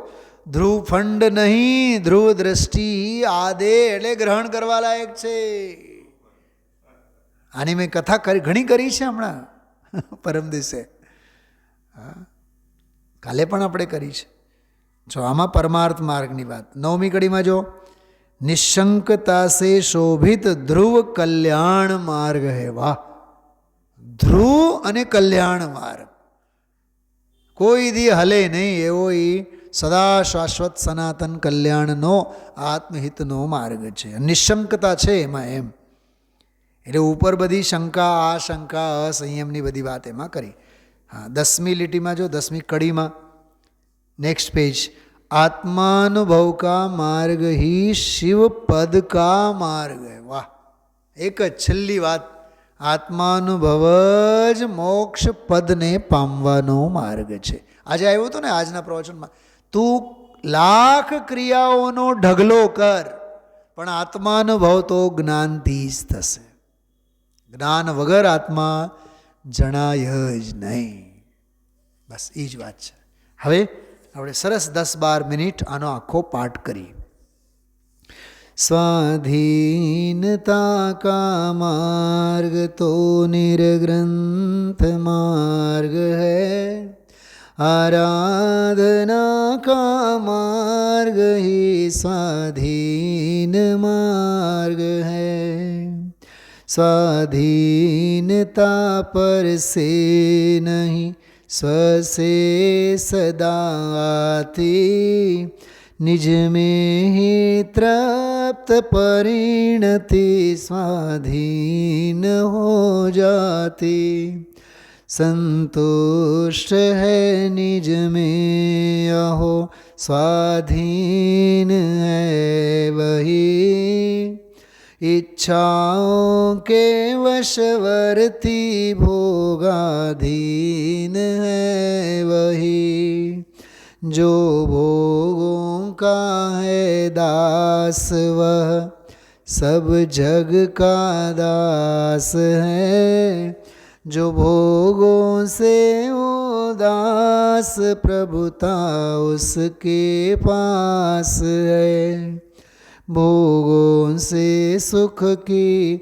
ધ્રુવ ફંડ નહીં ધ્રુવ દ્રષ્ટિ આદે, એટલે ગ્રહણ કરવા લાયક છે. આની મેં કથા ઘણી કરી છે હમણાં પરમ દિવસે, કાલે પણ આપણે કરી છે. જો આમાં પરમાર્થ માર્ગની વાત. 9મી કડીમાં જો નિશંકતા સે શોભિત ધ્રુવ કલ્યાણ માર્ગ હે. વાહ, ધ્રુવ અને કલ્યાણ માર્ગ. કોઈ દી હલે નહીં એવો એ સદા શાશ્વત સનાતન કલ્યાણનો આત્મહિતનો માર્ગ છે. નિશંકતા છે એમાં એમ. એટલે ઉપર બધી શંકા, આશંકા, અસંયમની બધી વાત એમાં કરી. હા, 10મી લીટીમાં જો 10મી કડીમાં नेक्स्ट पेज. आत्मानुभव का मार्ग ही शिव पद का मार्ग है. वाह, एक જ છેલ્લી વાત. આત્માનુભવ જ મોક્ષ પદને પામવાનો માર્ગ છે. આજે આવ્યો હતો ને આજના પ્રવચનમાં, તું લાખ ક્રિયાઓનો ઢગલો કર પણ આત્માનુભવ તો જ્ઞાનથી જ થશે. જ્ઞાન વગર આત્મા જણાય જ નહીં. બસ એ જ વાત છે. હવે આપણે સરસ 10-12 મિનિટ આનો આખો પાઠ કરીએ. स्वाधीनता का मार्ग तो निर्ग्रंथ मार्ग है, आराधना का मार्ग ही स्वाधीन मार्ग है. स्वाधीनता पर से नहीं स्व से सदा आती, निज में ही तृप्त परिणति स्वाधीन हो जाती. संतुष्ट है निज में अहो स्वाधीन है वही, इच्छाओं के वशवर्ती भोगाधीन है वही. जो भोगों का है दास वह सब जग का दास है, जो भोगों से उदास प्रभुता उसके पास है. भोगों से सुख की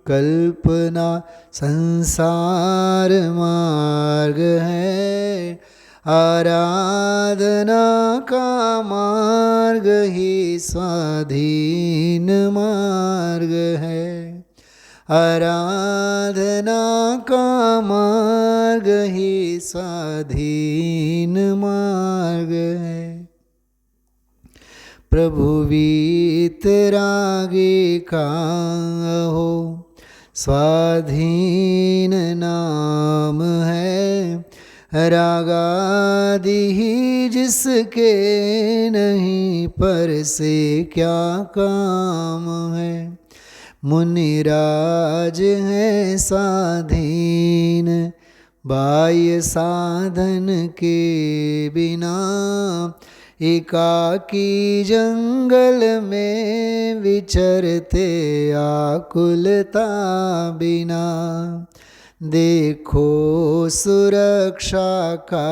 कल्पना संसार मार्ग है, आराधना का मार्ग ही स्वाधीन मार्ग है. आराधना का मार्ग ही स्वाधीन मार्ग है. प्रभु वीतरागी का हो स्वाधीन नाम है, रागादि ही जिसके नहीं पर से क्या काम है. मुनिराज है स्वाधीन बाह्य साधन के बिना, एकाकी जंगल में विचरते आकुलता बिना. देखो सुरक्षा का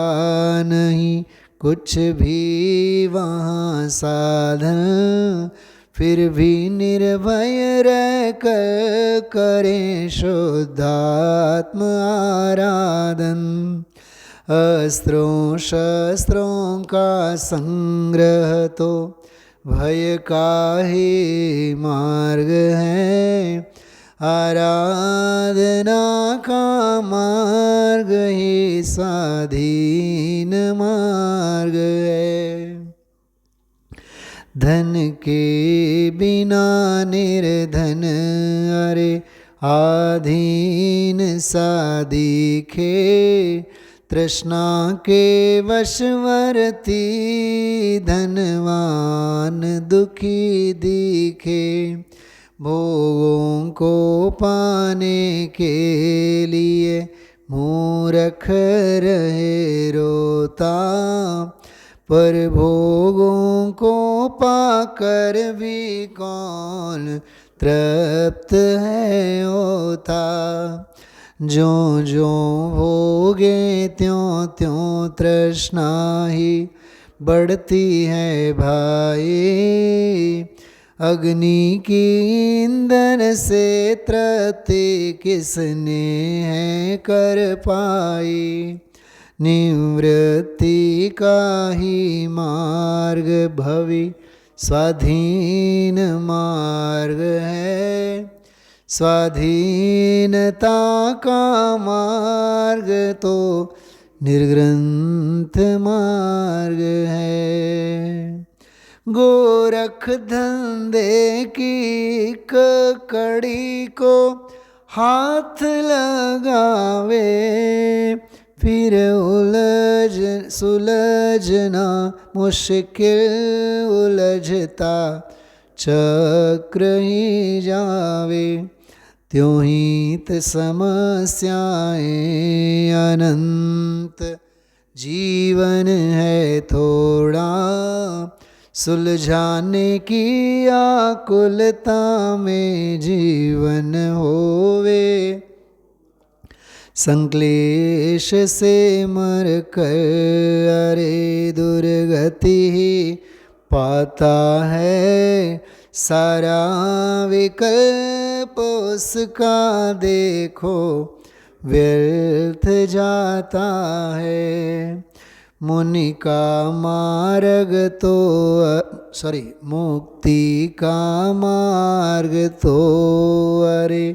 नहीं कुछ भी वहाँ साधन, फिर भी निर्भय रह कर करें शुद्धात्म आराधन. अस्त्रों शस्त्रों का संग्रह तो भय का ही मार्ग है, आराधना का मार्ग ही स्वाधीन मार्ग है. धन के बिना निर्धन अरे आधीन सा दिखे, तृष्णा के वशवर्ती धनवान दुखी दिखे. भोगों को पाने के लिए मूर्ख रहे रोता, पर भोगों को पाकर भी कौन तृप्त है होता. जो जो भोगे त्यों त्यों तृष्णा ही बढ़ती है भाई, अग्नि की ईंधन से तृप्ति किसने है कर पाई. निवृत्ति का ही मार्ग भवि स्वाधीन मार्ग है, स्वाधीनता का मार्ग तो निर्ग्रंथ मार्ग है। गोरख धंधे की ककड़ी को हाथ लगावे, फिर सुलझना मुश्किल उलझता चक्र ही जावे। त्यों ही त समस्याएं अनंत, जीवन है थोड़ा सुलझाने की आकुलता में जीवन होवे। संक्लेश से मर कर अरे दुर्गति ही पाता है, सारा विकल्प उसका देखो व्यर्थ जाता है। मुनि का मार्ग तो मुक्ति का मार्ग तो अरे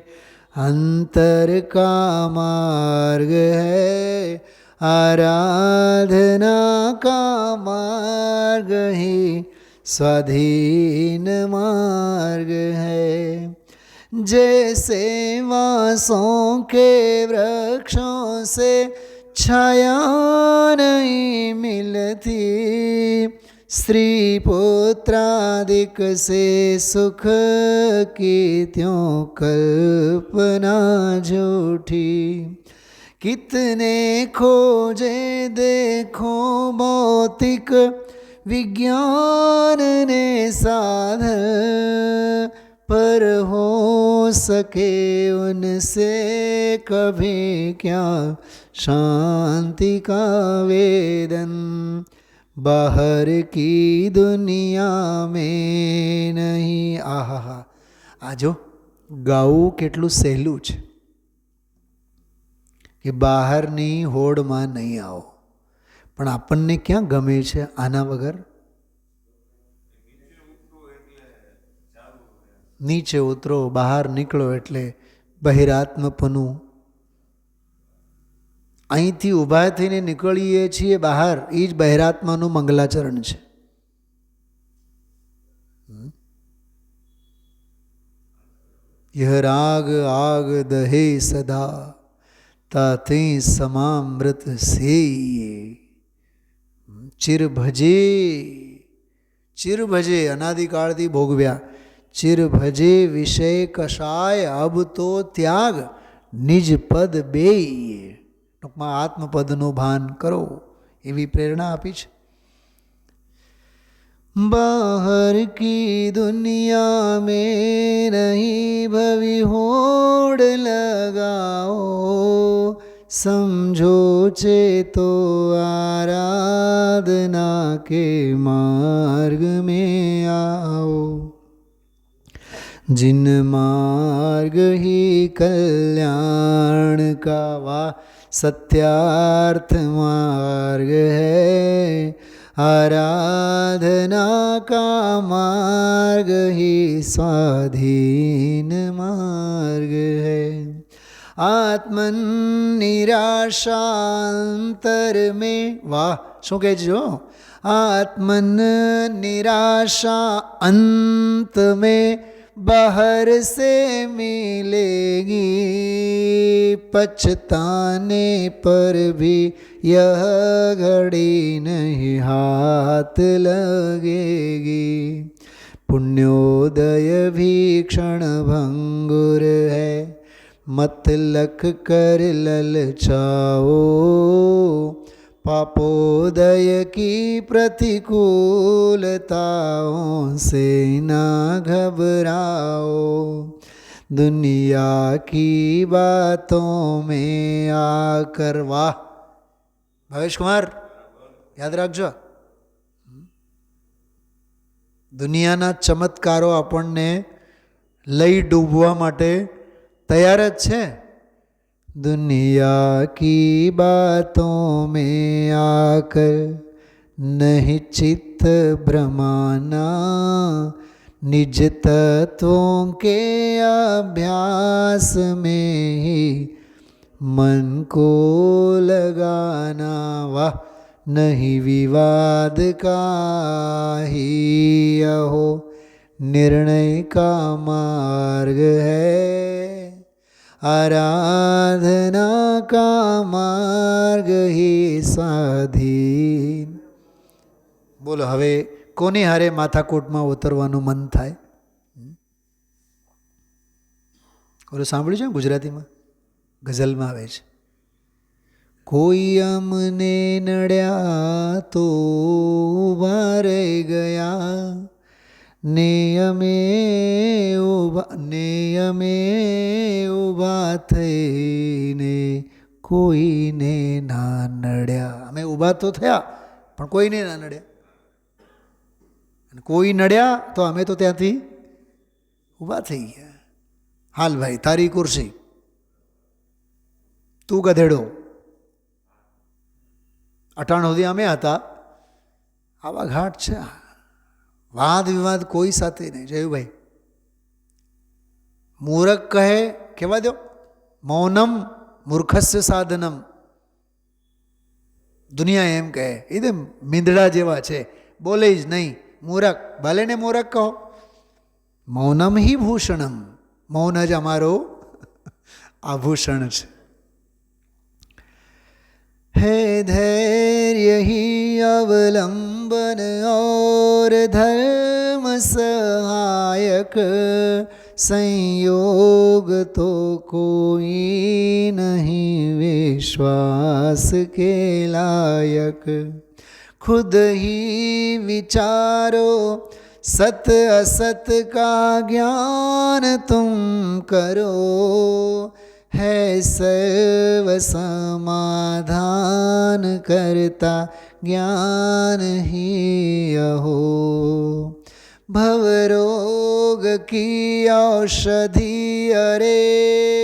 अंतर का मार्ग है। आराधना का मार्ग ही स्वाधीन मार्ग है। जैसे वासों के वृक्षों से छाया नहीं मिलती, स्त्री पुत्रादिक से सुख की त्यों कल्पना झूठी। कितने खोजे देखो भौतिक विज्ञान ने साधन, पर हो सके उनसे कभी क्या शांति का वेदन। बाहर की दुनिया में नहीं। आहा, आजो गाવું કેટલું સહેલું છે કે બહારની હોડમાં નહીં આવો, પણ આપણને ક્યાં ગમે છે આના વગર? નીચે ઉતરો, બહાર નીકળો એટલે બહિરાત્મપનું. અહીંથી ઊભા થઈને નીકળીએ છીએ બહાર, એ જ બહિરાત્માનું મંગલાચરણ છે. યહ રાગ આગ દહે સદા, તાતે સમામૃત સેઈએ. ચિર ભજે, ચિર ભજે અનાદિકાળથી ભોગવ્યા. ચિર ભજે વિષય કષાય, અબ તો ત્યાગ નિજ પદ બેઈએ. ટૂંકમાં આત્મપદનું ભાન કરો એવી પ્રેરણા આપી છે. बाहर की दुनिया में नहीं भवी होड़ लगाओ, समझो चेतो आराधना के मार्ग में आओ. जिन मार्ग ही कल्याण का वा सत्यार्थ मार्ग है, आराधना का मार्ग ही स्वाधीन मार्ग है. आत्मन निराशांतर में, वाह શું કહે છો? आत्मन निराशा अंत में बाहर से मिलेगी, पछताने पर भी यह घड़ी नहीं हाथ लगेगी. पुण्योदय भी क्षण भंगुर है, मत लख कर ललचाओ. पापोदय की प्रतिकूलताओं से ना घबराओ. दुनिया की बातों में आकर, वाह ભાવેશ કુમાર યાદ રાખજો, દુનિયાના ચમત્કારો આપણને લઈ ડૂબવા માટે તૈયાર જ છે. दुनिया की बातों में आकर नहीं चित्त भ्रमाना, निज तत्वों के अभ्यास में ही मन को लगाना वाह नहीं विवाद का ही अहो निर्णय का मार्ग है आराधना का मार्ग ही સાધી. બોલો હવે કોની હારે માથાકૂટમાં ઉતરવાનું મન થાય? ઓલું સાંભળ્યું છે ગુજરાતીમાં ગઝલમાં આવે છે, કોઈ અમને નડ્યા તો ઊભા રહી ગયા ને અમે ઊભા થઈને કોઈને ના નડ્યા. અમે ઊભા તો થયા પણ કોઈને ના નડ્યા, અને કોઈ નડ્યા તો અમે તો ત્યાંથી ઊભા થઈ ગયા. હાલ ભાઈ તારી ખુરશી, તું ગધેડો. અટાણ સુધી અમે હતા. આવા ઘાટ છે. વાદ વિવાદ કોઈ સાથે નહીં. જયુભાઈ મૂરખ કહે કહેવા દો, મૌનમ મૂર્ખસ્ય સાધનમ. દુનિયા એમ કહે એ તો મીંદડા જેવા છે, બોલે જ નહીં. મૂરખ ભલે ને મૂરખ કહો, મૌનમ હિ ભૂષણમ. મૌન જ અમારો આભૂષણ છે. है धैर्य ही अवलंबन और धर्म सहायक संयोग तो कोई नहीं विश्वास के लायक खुद ही विचारो सत असत का ज्ञान तुम करो है सर्व समाधान करता ज्ञान ही अहो भवरोग की औषधि अरे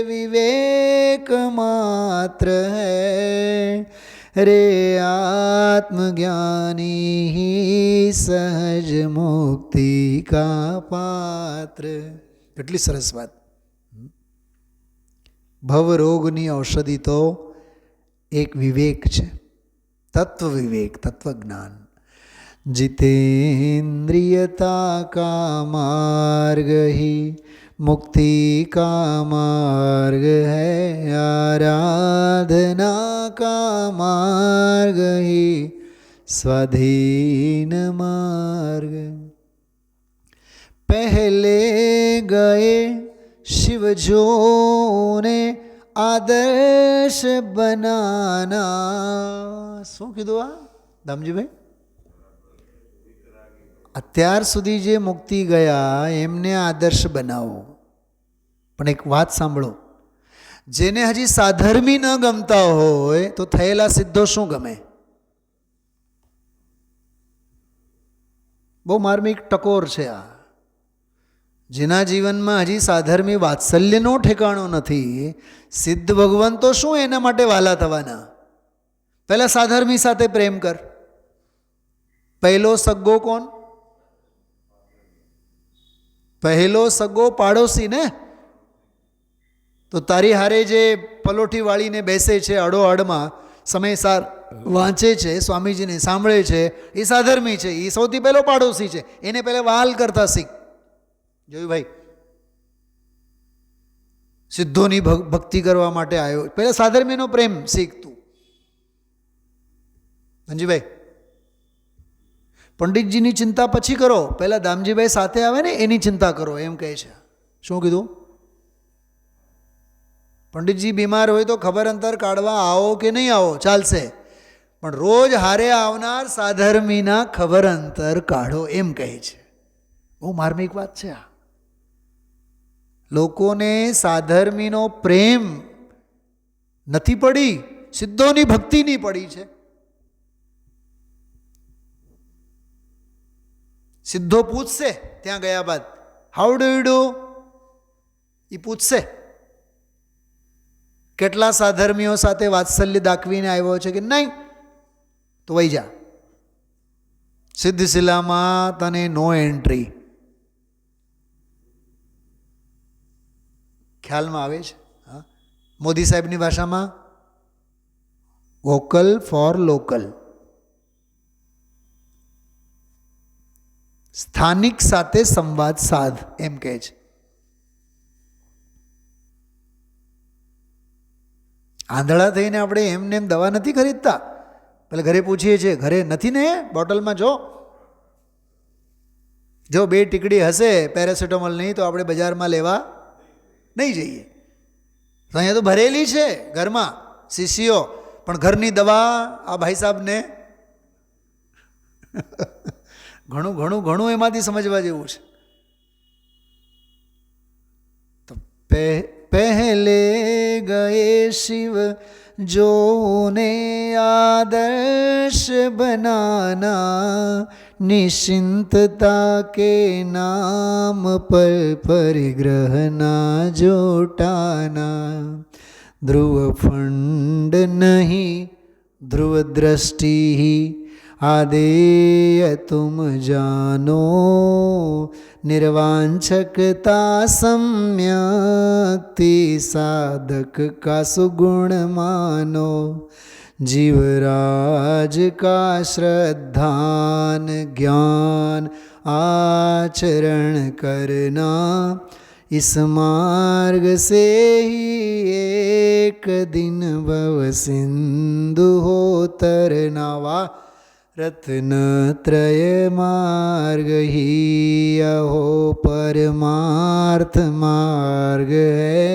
विवेक मात्र है रे आत्मज्ञानी ही सहज मुक्ति का पात्र. કેટલી સરસ વાત. ભવરોગની ઔષધિ તો એક વિવેક છે, તત્વ વિવેક, તત્વજ્ઞાન. जितेन्द्रियता का मार्ग ही मुक्ति का मार्ग है आराधना का मार्ग ही स्वाधीन मार्ग. पहले गए शिव जो ने आदर्श बनाना. શું કીધું આ દામજીભાઈ? અત્યાર સુધી જે મુક્તિ ગયા એમને આદર્શ બનાવો. પણ એક વાત સાંભળો, જેને હજી સાધર્મી ન ગમતા હોય તો થયેલા સિદ્ધો શું ગમે? બહુ માર્મિક ટકોર છે આ. જેના જીવનમાં હજી સાધર્મી વાત્સલ્યનો ઠેકાણો નથી, સિદ્ધ ભગવાન તો શું એના માટે વાલા થવાના? પહેલાં સાધર્મી સાથે પ્રેમ કર. પહેલો સગ્ગો કોણ? પહેલો સગ્ગો પાડોશી ને. તો તારી હારે જે પલોઠી વાળીને બેસે છે અડોઅડમાં, સમયસાર વાંચે છે, સ્વામીજીને સાંભળે છે, એ સાધર્મી છે. એ સૌથી પહેલો પાડોશી છે. એને પહેલાં વહાલ કરતા શીખ. જોયું ભાઈ? સિદ્ધોની ભક્તિ કરવા માટે આવ્યો, પહેલાં સાધર્મીનો પ્રેમ શીખ તું. ધનજીભાઈ, પંડિતજીની ચિંતા પછી કરો, પહેલાં દામજીભાઈ સાથે આવે ને એની ચિંતા કરો, એમ કહે છે. શું કીધું? પંડિતજી બીમાર હોય તો ખબર અંતર કાઢવા આવો કે નહીં આવો ચાલશે, પણ રોજ હારે આવનાર સાધર્મીના ખબર અંતર કાઢો, એમ કહે છે. બહુ માર્મિક વાત છે આ. લોકોને સાધર્મીનો પ્રેમ નથી પડી, સિદ્ધોની ભક્તિની પડી છે. સિદ્ધો પૂછશે ત્યાં ગયા બાદ, હાઉ ડુ યુ ડુ? એ પૂછશે કેટલા સાધર્મીઓ સાથે વાત્સલ્ય દાખવીને આવ્યો છે કે નહીં, તો વહી જા. સિદ્ધશિલામાં તને નો એન્ટ્રી. ખ્યાલમાં આવે છે? હા, મોદી સાહેબની ભાષામાં વોકલ ફોર લોકલ, સ્થાનિક સાથે સંવાદ સાધ એમ કહે છે. આંધળા થઈને આપણે એમને એમ દવા નથી ખરીદતા. પેલા ઘરે પૂછીએ છીએ, ઘરે નથી ને બોટલમાં જો 2 ટીકડી હશે પેરાસિટામોલ નહીં તો આપણે બજારમાં લેવા નહીં જઈએ. તો અહીંયા તો ભરેલી છે ઘરમાં શીશીઓ, પણ ઘરની દવા આ ભાઈ સાહેબને ઘણું ઘણું ઘણું એમાંથી સમજવા જેવું છે. તો પહેલે ગયે શિવ જોને આદર્શ બનાના, નિશ્चिंतता के नाम पर परिग्रह ना जोटाना. ध्रुव फंड नहीं ध्रुव दृष्टि आदेय तुम जानो, निर्वांछकता सम्यक्ति साधक का सुगुण मानो. जीवराज का श्रद्धान ज्ञान आचरण करना, इस मार्ग से ही एक दिन भव सिंधु हो तरना. वाह! रत्नत्रय मार्ग ही अहो परमार्थ मार्ग है,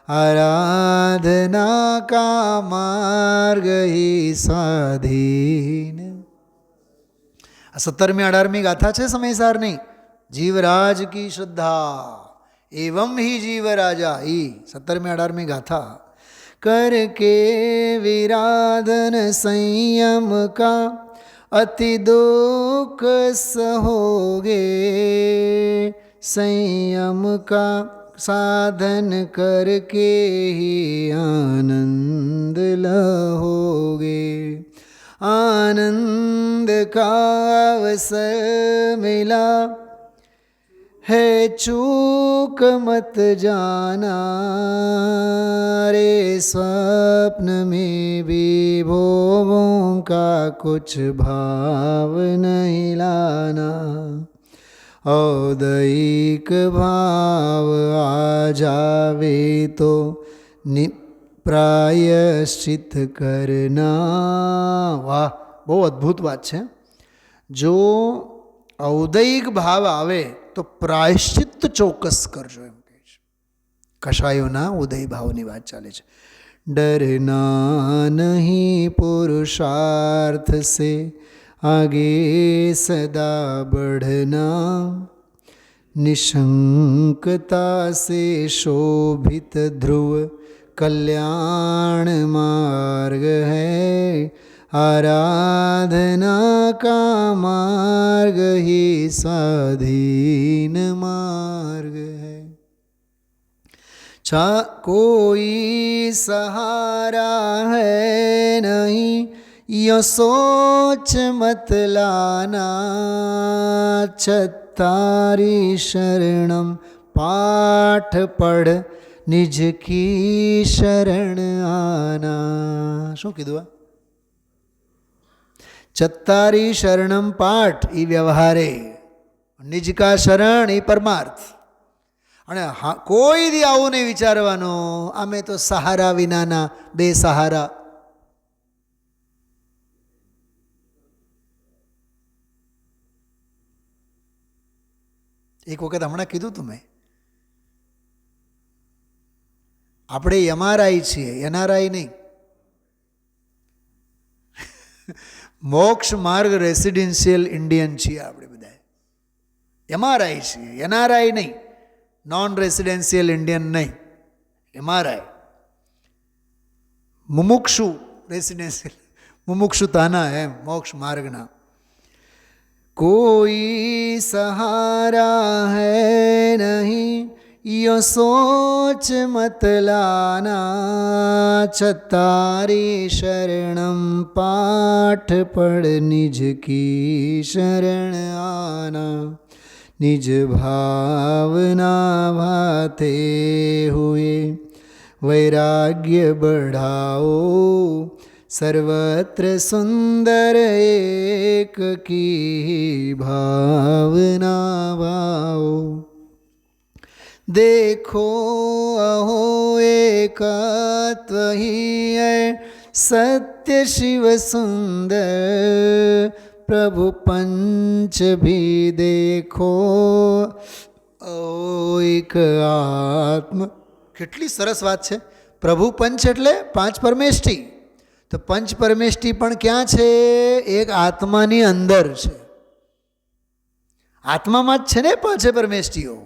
आराधना का मार्ग ही स्वाधीन. આ 17મી 18મી ગાથા છે સમયસારની. जीवराज की श्रद्धा एवं ही जीव राजा ही 17મી 18મી गाथा. करके विराधन संयम का अति दुख सहोगे, संयम का साधन करके ही आनंद लहोगे. आनंद का अवसर मिला है चूक मत जाना, रे स्वप्न में भी भोगों का कुछ भाव नहीं लाना. औदैक भाव आ जावे तो प्रायश्चित करना. વાહ, બહુ અદ્ભુત વાત છે. જો ઔદૈક ભાવ આવે તો પ્રાયશ્ચિત ચોક્કસ કરજો એમ કહે છે. કષાયોના ઉદય ભાવની વાત ચાલે છે. ડરના નહીં પુરુષાર્થ સે आगे सदा बढ़ना, निशंकता से शोभित ध्रुव कल्याण मार्ग है, आराधना का मार्ग ही स्वाधीन मार्ग है. कोई सहारा है नहीं यो सोच मत लाना, छत्तारी शरणम पाठ पढ़ निज की शरण आना. શું કીધું? છત્તારી શરણમ પાઠ એ વ્યવહારે, નિજ કા શરણ એ પરમાર્થ. અને કોઈ દી આવું નહીં વિચારવાનું અમે તો સહારા વિનાના બે સહારા. એક વખત હમણાં કીધું તું મેં, આપણે એમઆરઆઈ છીએ, એનઆરઆઈ નહીં. મોક્ષ માર્ગ રેસિડેન્શિયલ ઇન્ડિયન છીએ આપણે બધા. એમઆરઆઈ છીએ, એનઆરઆઈ નહીં. નોન રેસિડેન્શિયલ ઇન્ડિયન નહીં, એમઆરઆઈ. મુમુક્ષુ રેસિડેન્શિયલ, મુમુક્ષુતાના એમ મોક્ષ માર્ગના. कोई सहारा है नहीं यो सोच मत लाना, छत्तारी शरणम पाठ पढ़ निज की शरण आना. निज भावना भाते हुए वैराग्य बढ़ाओ, सर्वत्र सुंदर एक की भावना भाओ। देखो अहो एकत्व ही है सत्य शिव सुंदर, प्रभु पंच भी देखो अहो एक आत्म। કેટલી સરસ વાત છે. પ્રભુ પંચ એટલે પાંચ પરમેષ્ઠી. તો પંચ પરમેષ્ઠી પણ ક્યાં છે? એક આત્માની અંદર છે. આત્મામાં જ છે ને પાંચે પરમેષ્ઠીઓ.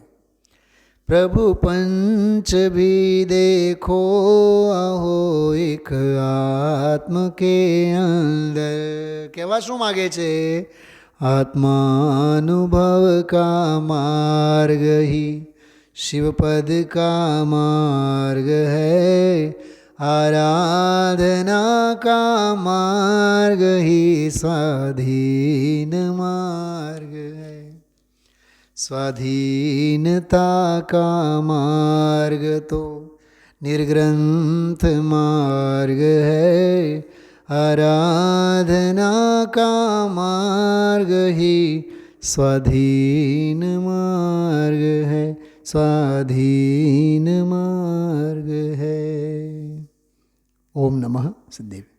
प्रभु पंच भी देखो अहो एक आत्म के अंदर. कहवा शू मांगे छे? आत्मानुभव का मार्ग ही शिवपद का मार्ग है, आराधना का मार्ग ही स्वाधीन मार्ग है. स्वाधीनता का मार्ग तो निर्ग्रंथ मार्ग है, आराधना का मार्ग ही स्वाधीन मार्ग है, स्वाधीन मार्ग है. ओम नमः सिद्धेश्वर.